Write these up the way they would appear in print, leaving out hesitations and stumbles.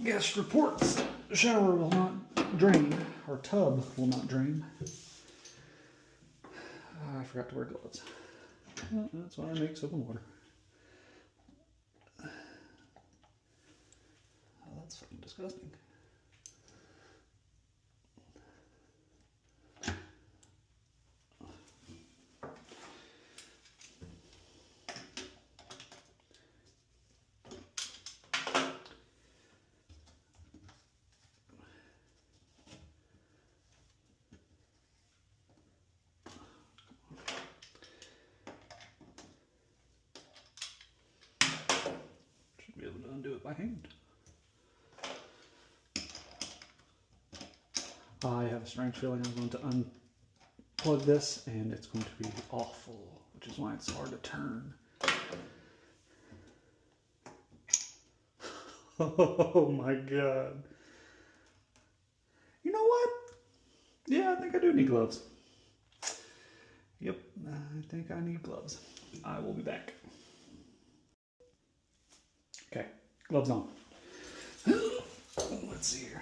Guest reports shower will not drain, or tub will not drain. I forgot to wear gloves. Well, that's why I make soap and water. Oh, that's fucking disgusting. Should be able to undo it by hand. I have a strange feeling I'm going to unplug this and it's going to be awful, which is why it's hard to turn. Oh my god. You know what? Yeah, I think I do need gloves. Yep, I think I need gloves. I will be back. Okay, gloves on. Let's see here.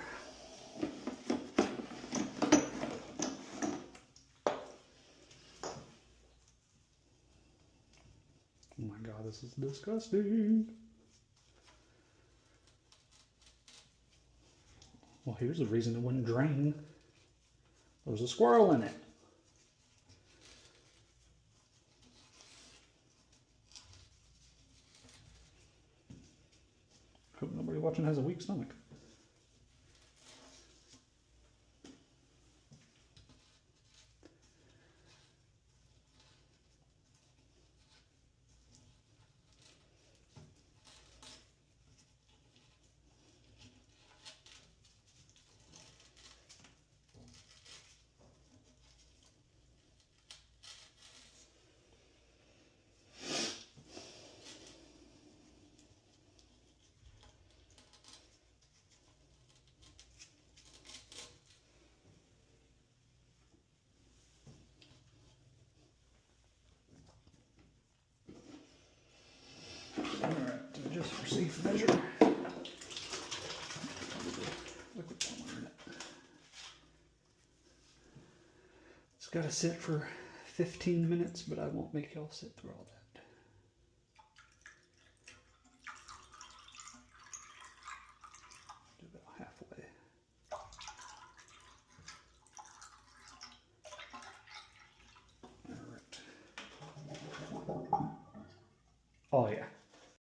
Oh my god, this is disgusting. Well, here's the reason it wouldn't drain. There was a squirrel in it. Hope nobody watching has a weak stomach. Alright, just for safe measure. Liquid plumber in it. It's got to sit for 15 minutes, but I won't make y'all sit through all that. Do about halfway. Alright. Oh yeah.